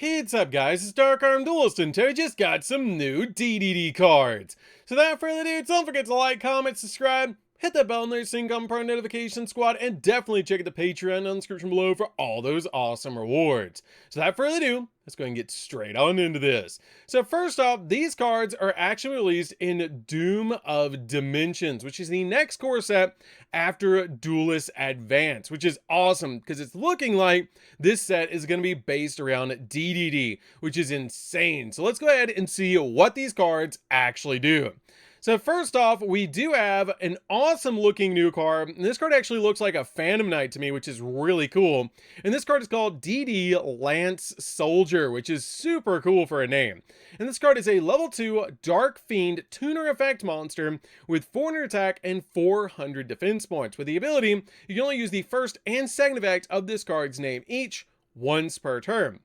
Hey, what's up guys, it's DarkArmedDuelist and I just got some new DDD cards. So without further ado, don't forget to like, comment, subscribe, hit that bell near so you can come part of notification squad, and definitely check out the Patreon in the description below for all those awesome rewards. So without further ado, let's go and get straight on into this. So first off, these cards are actually released in Doom of Dimensions, which is the next core set after Duelist Advance, which is awesome because it's looking like this set is going to be based around DDD, which is insane. So let's go ahead and see what these cards actually do. So first off, we do have an awesome looking new card. And this card actually looks like a Phantom Knight to me, which is really cool. And this card is called DD Lance Soldier, which is super cool for a name. And this card is a level 2 Dark Fiend tuner effect monster with 400 attack and 400 defense points. With the ability, you can only use the first and second effect of this card's name each once per turn.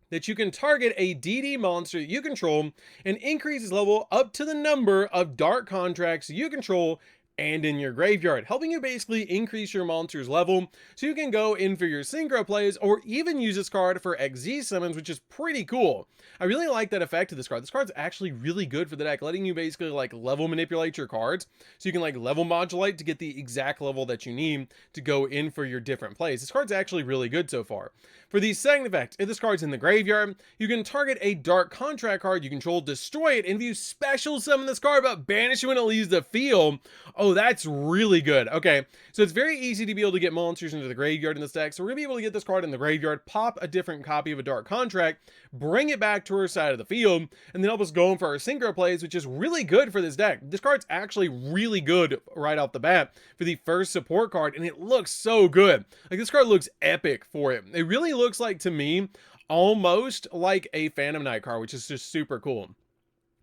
That you can target a DD monster you control and increase its level up to the number of dark contracts you control and in your graveyard, helping you basically increase your monster's level so you can go in for your synchro plays or even use this card for XZ summons, which is pretty cool. I really like that effect of this card. This card's actually really good for the deck, letting you basically like level manipulate your cards so you can like level modulate to get the exact level that you need to go in for your different plays. This card's actually really good so far. For the second effect, if this card's in the graveyard, you can target a dark contract card you control, destroy it, and if you special summon this card but banish it when it leaves the field, oh, that's really good. Okay, so it's very easy to be able to get monsters into the graveyard in this deck. So we're gonna be able to get this card in the graveyard, pop a different copy of a dark contract, bring it back to our side of the field, and then help us go in for our synchro plays, which is really good for this deck. This card's actually really good right off the bat for the first support card, and it looks so good. Like, this card looks epic for it. It really looks like, to me, almost like a Phantom Knight card, which is just super cool.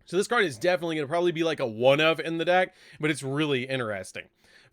So this card is definitely going to probably be like a one of in the deck, but it's really interesting.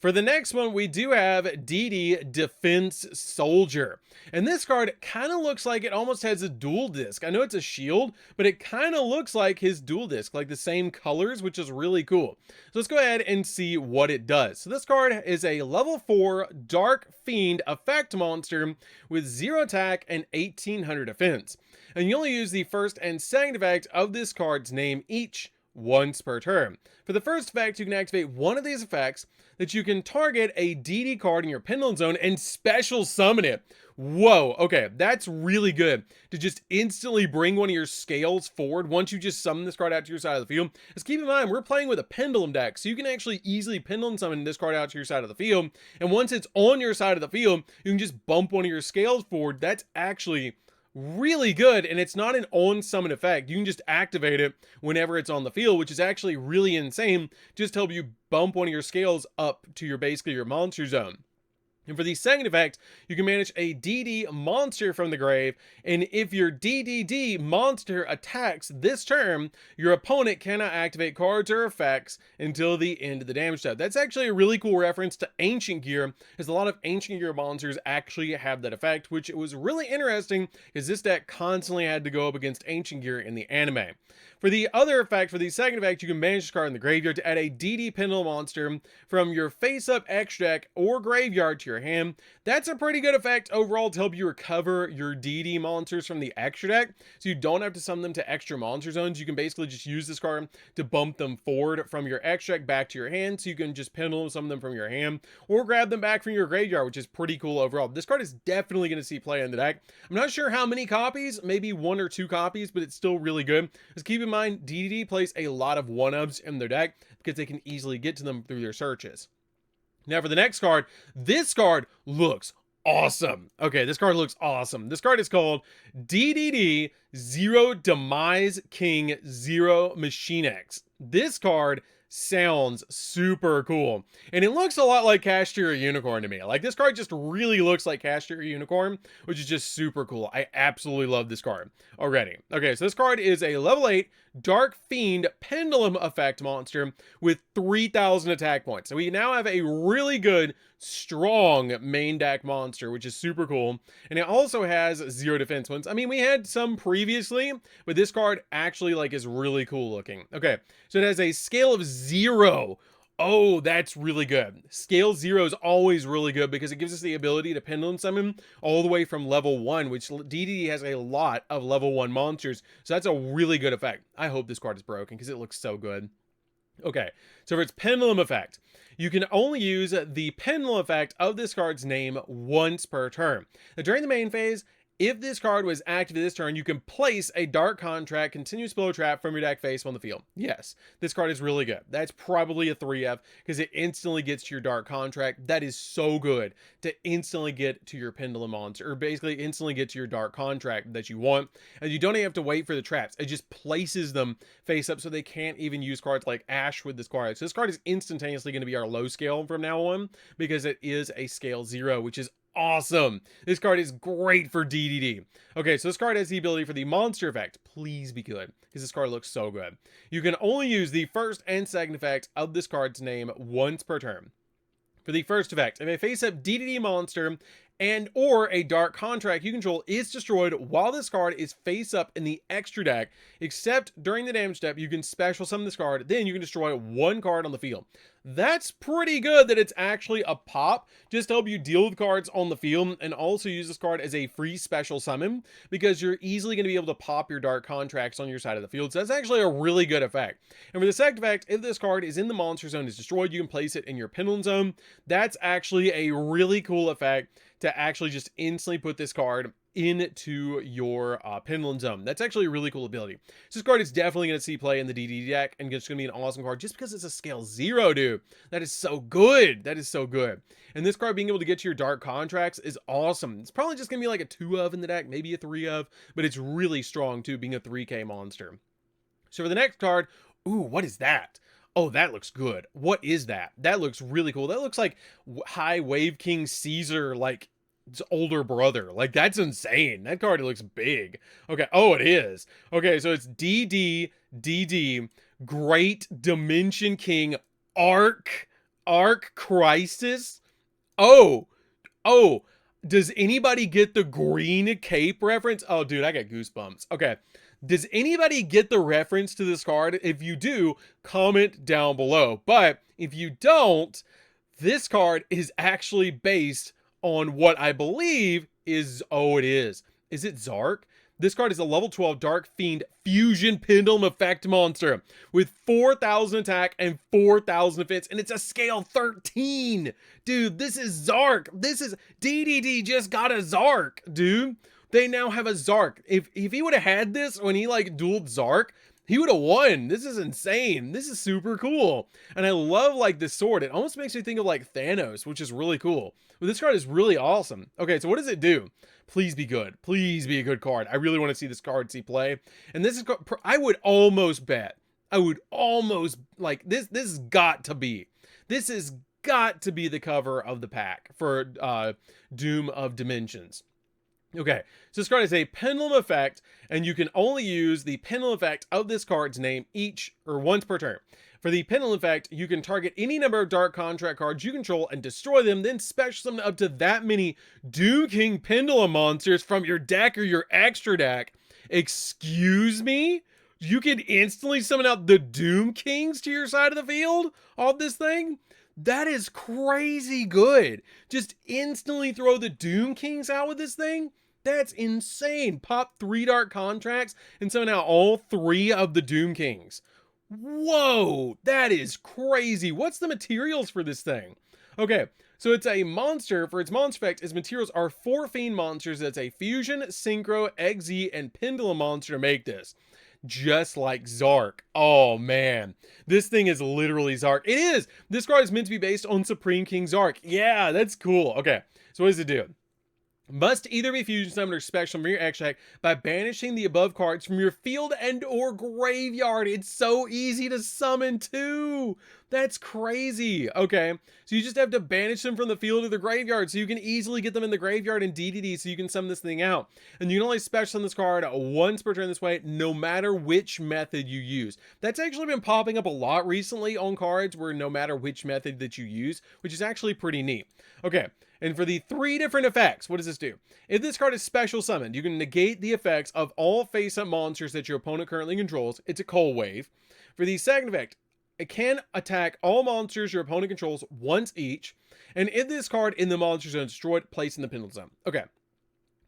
For the next one, we do have DD Defense Soldier. And this card kind of looks like it almost has a dual disc. I know it's a shield, but it kind of looks like his dual disc, like the same colors, which is really cool. So let's go ahead and see what it does. So this card is a level 4 Dark Fiend effect monster with 0 attack and 1800 defense. And you only use the first and second effect of this card's name each once per turn. For the first effect, you can activate one of these effects that you can target a DD card in your Pendulum zone and special summon it. Whoa, okay, that's really good to just instantly bring one of your scales forward once you just summon this card out to your side of the field. Just keep in mind, we're playing with a Pendulum deck, so you can actually easily Pendulum summon this card out to your side of the field, and once it's on your side of the field, you can just bump one of your scales forward. That's actually really good, and it's not an on summon effect. You can just activate it whenever it's on the field, which is actually really insane. Just to help you bump one of your scales up to your basically your monster zone. And for the second effect, you can manage a DD monster from the grave, and if your DDD monster attacks this turn, your opponent cannot activate cards or effects until the end of the damage step. That's actually a really cool reference to Ancient Gear, as a lot of Ancient Gear monsters actually have that effect, which was really interesting because this deck constantly had to go up against Ancient Gear in the anime. For the other effect, for the second effect, you can manage this card in the graveyard to add a DD Pendulum monster from your face-up extra deck or graveyard to your hand. That's a pretty good effect overall to help you recover your DD monsters from the extra deck, so you don't have to summon them to extra monster zones. You can basically just use this card to bump them forward from your extra deck back to your hand, so you can just Pendulum summon them from your hand or grab them back from your graveyard, which is pretty cool overall. This card is definitely going to see play in the deck. I'm not sure how many copies, maybe 1 or 2 copies, but it's still really good. Just keep in mind, DDD plays a lot of 1-ups in their deck because they can easily get to them through their searches. Now for the next card, this card looks awesome. Okay, this card looks awesome. This card is called DDD Zero Demise King Zero Machine X. This card sounds super cool, and it looks a lot like Cashier Unicorn to me. Like, this card just really looks like Cashier Unicorn, which is just super cool. I absolutely love this card already. Okay, so this card is a level 8 Dark Fiend Pendulum effect monster with 3000 attack points. So we now have a really good, strong main deck monster, which is super cool. And it also has 0 defense points. I mean, we had some previously, but this card actually like is really cool looking. Okay, so it has a scale of 0 Oh, that's really good. Scale 0 is always really good because it gives us the ability to Pendulum Summon all the way from level 1, which DDD has a lot of level 1 monsters, so that's a really good effect. I hope this card is broken because it looks so good. Okay, so for its Pendulum effect, you can only use the Pendulum effect of this card's name once per turn. Now, during the main phase, if this card was active this turn, you can place a Dark Contract continuous blow trap from your deck face on the field. Yes, this card is really good. That's probably a 3F because it instantly gets to your Dark Contract. That is so good to instantly get to your Pendulum monster, or basically instantly get to your Dark Contract that you want. And you don't even have to wait for the traps. It just places them face up so they can't even use cards like Ash with this card. So this card is instantaneously going to be our low scale from now on because it is a scale 0, which is awesome. This card is great for DDD. Okay, so this card has the ability for the monster effect. Please be good, because this card looks so good. You can only use the first and second effect of this card's name once per turn. For the first effect, if a face-up DDD monster and or a Dark Contract you control is destroyed while this card is face-up in the extra deck, except during the damage step, you can special summon this card, then you can destroy one card on the field. That's pretty good that it's actually a pop, just to help you deal with cards on the field, and also use this card as a free special summon, because you're easily going to be able to pop your Dark Contracts on your side of the field, so that's actually a really good effect. And for the second effect, if this card is in the monster zone, is destroyed, you can place it in your Pendulum zone. That's actually a really cool effect to actually just instantly put this card into your Pendulum zone. That's actually a really cool ability. So this card is definitely going to see play in the DD deck, and it's going to be an awesome card just because it's a scale 0, dude. That is so good. That is so good. And this card being able to get to your Dark Contracts is awesome. It's probably just going to be like a 2 of in the deck, maybe a 3 of, but it's really strong too, being a 3K monster. So for the next card, ooh, what is that? Oh, that looks good. What is that? That looks really cool. That looks like High Wave King Caesar, like his older brother. Like, that's insane. That card looks big. Okay. Oh, it is. Okay, so it's DD Great Dimension King Arc Crisis. Oh, does anybody get the green cape reference? Oh, dude, I got goosebumps. Okay. Does anybody get the reference to this card? If you do, comment down below. But if you don't, this card is actually based on what I believe is, oh, it is. Is it Zark? This card is a level 12 Dark Fiend Fusion Pendulum Effect monster with 4,000 attack and 4,000 defense, and it's a scale 13. Dude, this is Zark. This is DDD just got a Zark, dude. They now have a Zark. If he would have had this when he like dueled Zark, he would have won. This is insane. This is super cool. And I love like this sword. It almost makes me think of like Thanos, which is really cool. But this card is really awesome. Okay, so what does it do? Please be good. Please be a good card. I really want to see this card see play. And this is, I would almost bet. I would almost, like, this has got to be. This has got to be the cover of the pack for Doom of Dimensions. Okay, so this card is a Pendulum effect, and you can only use the Pendulum effect of this card's name once per turn. For the Pendulum effect, you can target any number of Dark Contract cards you control and destroy them, then special summon up to that many Doom King Pendulum monsters from your deck or your extra deck. Excuse me? You can instantly summon out the Doom Kings to your side of the field off this thing? That is crazy good. Just instantly throw the Doom Kings out with this thing? That's insane. Pop 3 Dark Contracts and summon out all 3 of the Doom Kings. Whoa, that is crazy. What's the materials for this thing? Okay, so it's a monster. For its monster effect, its materials are 4 Fiend monsters. That's a Fusion, Synchro, XZ, and Pendulum monster to make this. Just like Zark. Oh man, this thing is literally Zark. It is. This card is meant to be based on Supreme King Zark. Yeah, that's cool. Okay, so what does it do? Must either be fusion summoned or special from your extra deck by banishing the above cards from your field and or graveyard. It's so easy to summon too. That's crazy. Okay, so you just have to banish them from the field or the graveyard, so you can easily get them in the graveyard in DDD, so you can summon this thing out. And you can only special summon this card once per turn this way, no matter which method you use. That's actually been popping up a lot recently on cards, where no matter which method that you use, which is actually pretty neat. Okay. And for the 3 different effects, what does this do? If this card is special summoned, you can negate the effects of all face-up monsters that your opponent currently controls. It's a Cold Wave. For the second effect, it can attack all monsters your opponent controls once each. And if this card in the monster zone is destroyed, place in the Pendulum zone. Okay,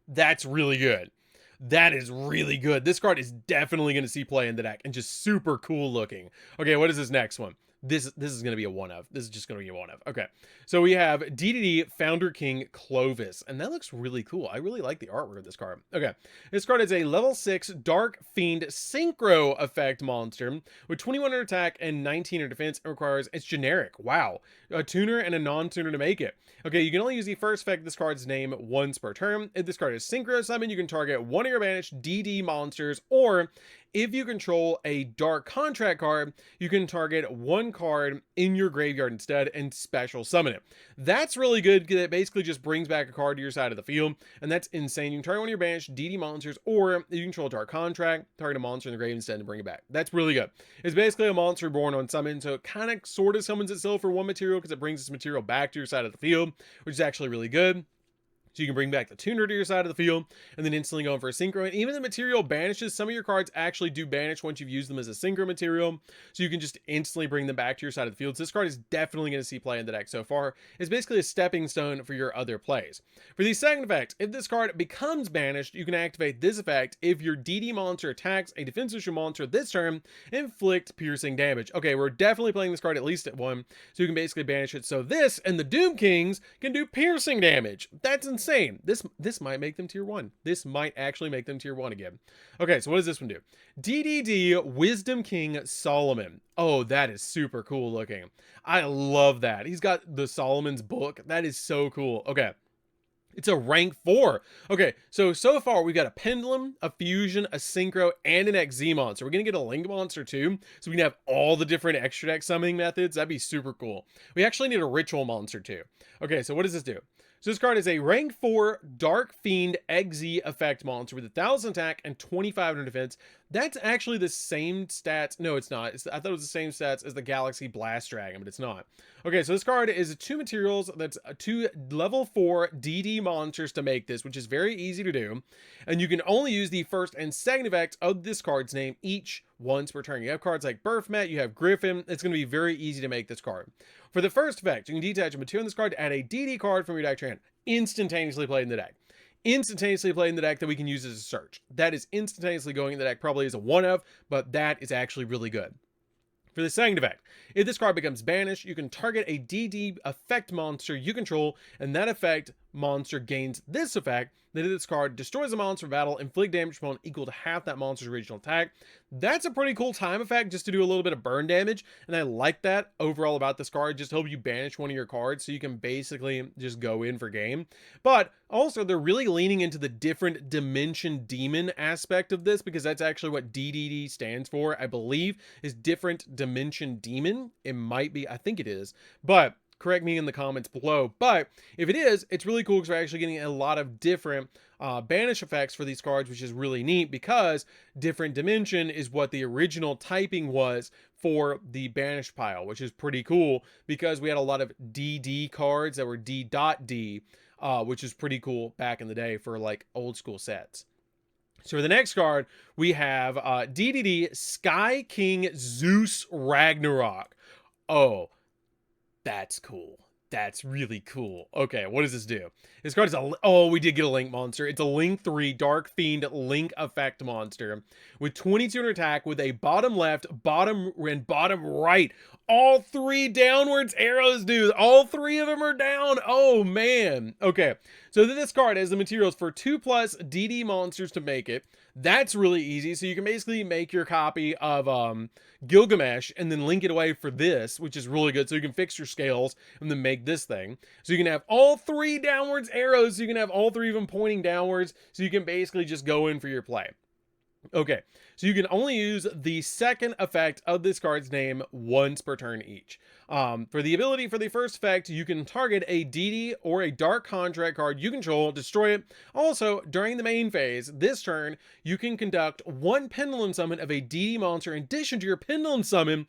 that's really good. That is really good. This card is definitely going to see play in the deck and just super cool looking. Okay, what is this next one? This is going to be a one of. This is just going to be a one of. Okay, so we have DDD Founder King Clovis, and that looks really cool. I really like the artwork of this card. Okay, this card is a level 6 Dark Fiend Synchro effect monster with 21 attack and 19 defense. It requires, it's generic. Wow, a tuner and a non-tuner to make it. Okay, you can only use the first effect of this card's name once per turn. If this card is Synchro Summon, you can target one of your banished DD monsters, or if you control a Dark Contract card, you can target one card in your graveyard instead and special summon it. That's really good because it basically just brings back a card to your side of the field, and that's insane. You can target one of your banished DD monsters, or if you control a Dark Contract, target a monster in the grave instead and bring it back. That's really good. It's basically a monster born on summon, so it kind of sort of summons itself for one material because it brings this material back to your side of the field, which is actually really good. So you can bring back the tuner to your side of the field and then instantly go in for a synchro. And even the material banishes, some of your cards actually do banish once you've used them as a synchro material. So you can just instantly bring them back to your side of the field. So this card is definitely going to see play in the deck so far. It's basically a stepping stone for your other plays. For the second effect, if this card becomes banished, you can activate this effect if your DD monster attacks a defensive monster this turn, inflict piercing damage. Okay, we're definitely playing this card at least at one. So you can basically banish it. So this and the Doom Kings can do piercing damage. That's insane. This might make them tier 1. This might actually make them tier 1 again. Okay, so what does this one do? DDD Wisdom King Solomon. Oh, that is super cool looking. I love that. He's got the Solomon's book. That is so cool. Okay. It's a rank 4. Okay, so far we've got a Pendulum, a Fusion, a Synchro, and an XZ monster. We're going to get a Link monster too, so we can have all the different extra deck summoning methods. That'd be super cool. We actually need a Ritual monster too. Okay, so what does this do? So this card is a rank 4 Dark Fiend XZ effect monster with 1,000 attack and 2,500 defense. That's actually the same stats. No, it's not. I thought it was the same stats as the Galaxy Blast Dragon, but it's not. Okay, so this card is 2 materials. That's 2 level 4 DD monsters to make this, which is very easy to do. And you can only use the first and second effect of this card's name each once per turn. You have cards like Birthmet, you have Griffin. It's going to be very easy to make this card. For the first effect, you can detach a material in this card to add a DD card from your deck to your hand. Instantaneously played in the deck. Instantaneously played in the deck that we can use as a search. That is instantaneously going in the deck, probably is a one of, but that is actually really good. For the second effect, if this card becomes banished, you can target a DD effect monster you control, and that effect monster gains this effect. That if this card destroys a monster in battle, inflict damage upon equal to half that monster's original attack. That's a pretty cool time effect just to do a little bit of burn damage, and I like that overall about this card. Just help you banish one of your cards so you can basically just go in for game. But also, they're really leaning into the different dimension demon aspect of this, because that's actually what DDD stands for, I believe, is different dimension demon. It might be, I think it is, but correct me in the comments below. But if it is, it's really cool because we're actually getting a lot of different banish effects for these cards, which is really neat because different dimension is what the original typing was for the banish pile, which is pretty cool because we had a lot of DD cards that were D.D, which is pretty cool back in the day for like old school sets. So for the next card, we have DDD Sky King Zeus Ragnarok. Oh, that's cool. That's really cool. Okay, what does this do? This card is oh, we did get a Link monster. It's a Link 3 Dark Fiend Link effect monster with 2200 attack with a bottom left, bottom and bottom right. All 3 downwards arrows, dude. All 3 of them are down. Oh, man. Okay, so this card has the materials for 2+ DD monsters to make it. That's really easy. So you can basically make your copy of Gilgamesh and then link it away for this, which is really good. So you can fix your scales and then make this thing. So you can have all 3 downwards arrows. So you can have all 3 of them pointing downwards. So you can basically just go in for your play. Okay, so you can only use the second effect of this card's name once per turn each. For the ability for the first effect, you can target a DD or a Dark Contract card you control, destroy it. Also, during the main phase, this turn, you can conduct 1 Pendulum summon of a DD monster in addition to your Pendulum summon.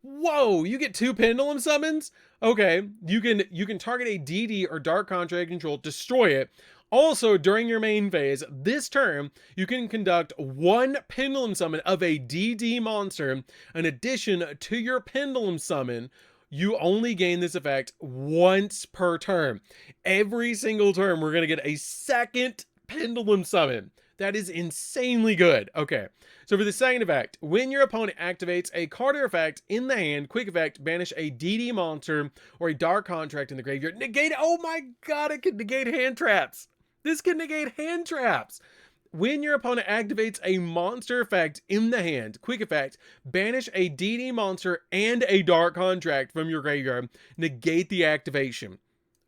Whoa, you get 2 Pendulum summons? Okay, you can target a DD or Dark Contract control, destroy it. Also, during your main phase, this turn, you can conduct one Pendulum summon of a DD monster in addition to your Pendulum summon. You only gain this effect once per turn. Every single turn, we're going to get a second Pendulum summon. That is insanely good. Okay, so for the second effect, when your opponent activates a card or effect in the hand, quick effect, banish a DD monster or a dark contract in the graveyard. Negate, oh my god, it can negate hand traps. This can negate hand traps. When your opponent activates a monster effect in the hand, quick effect, banish a DD monster and a dark contract from your graveyard. Negate the activation.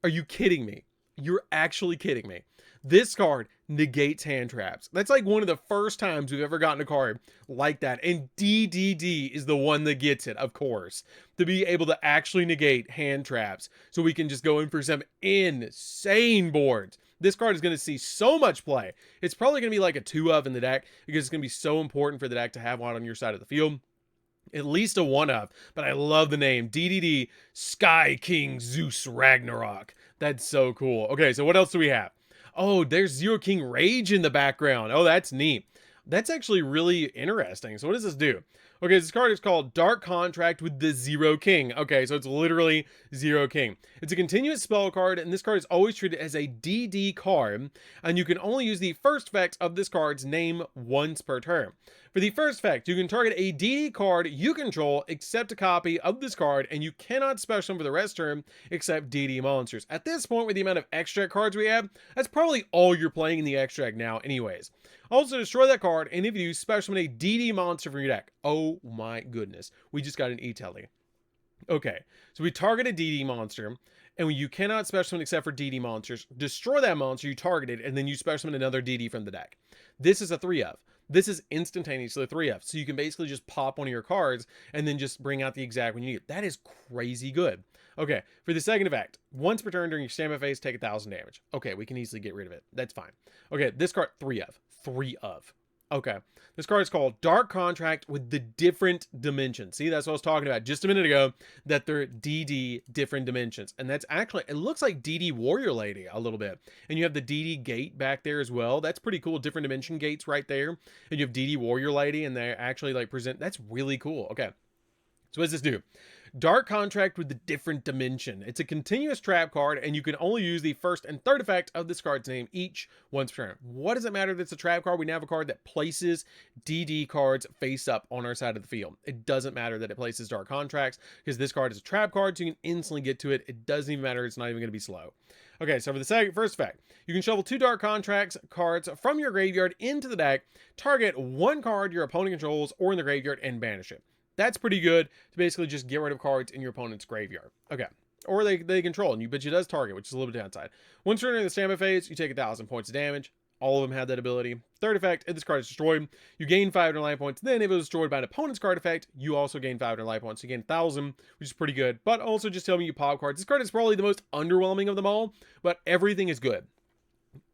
Are you kidding me? You're actually kidding me. This card negates hand traps. That's like one of the first times we've ever gotten a card like that. And DDD is the one that gets it, of course, to be able to actually negate hand traps. So we can just go in for some insane boards. This card is going to see so much play. It's probably going to be like a 2-of in the deck because it's going to be so important for the deck to have one on your side of the field. At least a 1-of, but I love the name. DDD, Sky King Zeus Ragnarok. That's so cool. Okay, so what else do we have? Oh, there's Zero King Rage in the background. Oh, that's neat. That's actually really interesting. So what does this do? Okay, this card is called Dark Contract with the Zero King. Okay, so it's literally Zero King. It's a continuous spell card, and this card is always treated as a DD card, and you can only use the first effect of this card's name once per turn. For the first effect, you can target a DD card you control, except a copy of this card, and you cannot special them for the rest turn except DD monsters. At this point, with the amount of extract cards we have, that's probably all you're playing in the extract now anyways. Also, destroy that card, and if you do, special summon a DD monster from your deck. Oh my goodness. We just got an E-Telly. Okay, so we target a DD monster, and you cannot special summon except for DD monsters. Destroy that monster you targeted, and then you special summon another DD from the deck. This is a 3-of. This is instantaneously a 3-of. So you can basically just pop one of your cards, and then just bring out the exact one you need. That is crazy good. Okay, for the second effect, once per turn during your standby phase, take 1,000 damage. Okay, we can easily get rid of it. That's fine. Okay, this card, 3-of. 3-of. Okay, this card is called Dark Contract with the Different Dimensions. See, that's what I was talking about just a minute ago, that they're DD different dimensions. And that's actually, it looks like DD Warrior Lady a little bit. And you have the DD Gate back there as well. That's pretty cool. Different dimension gates right there. And you have DD Warrior Lady, and they actually like present, that's really cool. Okay, so what does this do? Dark Contract with the Different Dimension. It's a continuous trap card, and you can only use the first and third effect of this card's name each once per turn. What does it matter that it's a trap card? We now have a card that places DD cards face up on our side of the field. It doesn't matter that it places Dark Contracts, because this card is a trap card, so you can instantly get to it. It doesn't even matter. It's not even going to be slow. Okay, so for the first effect, you can shuffle 2 Dark Contracts cards from your graveyard into the deck, target one card your opponent controls or in the graveyard, and banish it. That's pretty good to basically just get rid of cards in your opponent's graveyard. Okay. Or they control you, but it does target, which is a little bit downside. Once you're in the standby phase, you take 1,000 points of damage. All of them have that ability. Third effect, if this card is destroyed, you gain 500 life points. Then if it was destroyed by an opponent's card effect, you also gain 500 life points. So you gain 1,000, which is pretty good. But also just tell me you pop cards. This card is probably the most underwhelming of them all, but everything is good.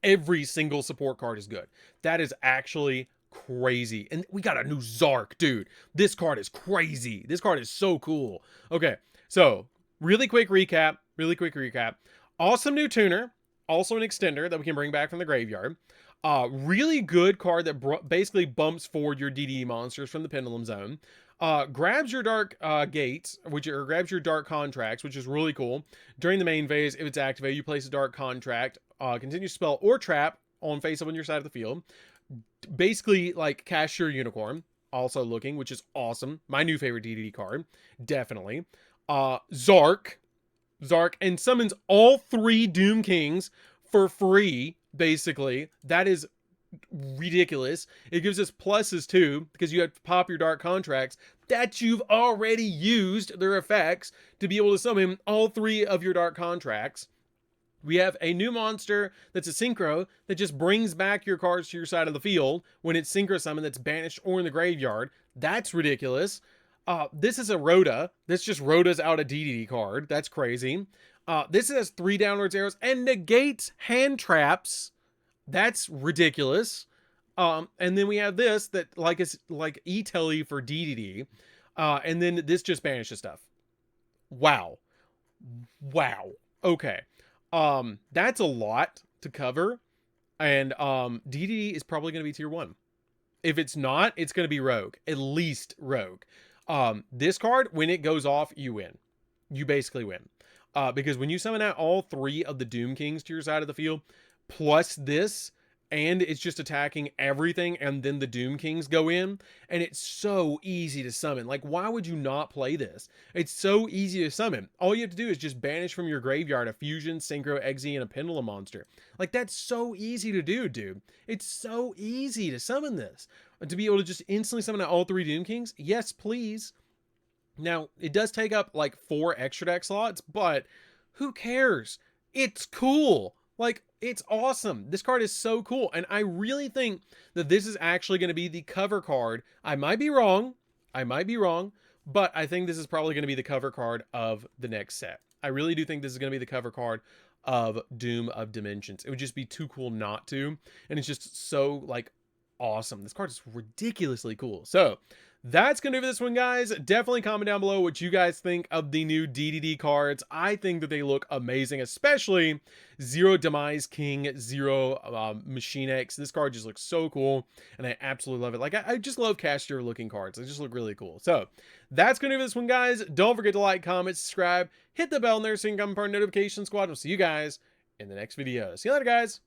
Every single support card is good. That is actually crazy. And we got a new Zark, dude. This card is crazy. This card is so cool. Okay, so really quick recap. Awesome new tuner. Also an extender that we can bring back from the graveyard. Really good card that basically bumps forward your DD monsters from the Pendulum Zone. Grabs your Dark Gates, or grabs your Dark Contracts, which is really cool. During the main phase, if it's activated, you place a Dark Contract, continue spell or trap on face up on your side of the field. Basically like Cashier Unicorn, also looking, which is awesome. My new favorite DDD card, definitely. Zark, and summons all 3 Doom Kings for free, basically. That is ridiculous. It gives us pluses too, because you have to pop your Dark Contracts that you've already used their effects to be able to summon all 3 of your Dark Contracts. We have a new monster that's a synchro that just brings back your cards to your side of the field when it's synchro summon that's banished or in the graveyard. That's ridiculous. This is a Rhoda. This just Rhoda's out a DDD card. That's crazy. This has 3 downwards arrows and negates hand traps. That's ridiculous. And then we have this that is like E-Telly for DDD. And then this just banishes stuff. Wow. Okay. That's a lot to cover. And DDD is probably going to be tier 1. If it's not, it's going to be Rogue. At least Rogue. This card, when it goes off, you win. You basically win. Because when you summon out all 3 of the Doom Kings to your side of the field, plus this, and it's just attacking everything, and then the Doom Kings go in, and it's so easy to summon. Like, why would you not play this? It's so easy to summon. All you have to do is just banish from your graveyard a Fusion, Synchro, Izzy, and a Pendulum monster. Like, that's so easy to do, dude. It's so easy to summon this. To be able to just instantly summon out all 3 Doom Kings? Yes, please. Now, it does take up like 4 extra deck slots, but who cares? It's cool. Like, it's awesome. This card is so cool. And I really think that this is actually going to be the cover card. I might be wrong. But I think this is probably going to be the cover card of the next set. I really do think this is going to be the cover card of Doom of Dimensions. It would just be too cool not to. And it's just so, like, awesome. This card is ridiculously cool. So that's going to do for this one, guys. Definitely comment down below what you guys think of the new DDD cards. I think that they look amazing, especially Zero Demise King, Zero Machine X. This card just looks so cool, and I absolutely love it. Like, I just love castier looking cards. They just look really cool. So that's going to do for this one, guys. Don't forget to like, comment, subscribe, hit the bell in there so you can come part of notification squad. We'll see you guys in the next video. See you later, guys.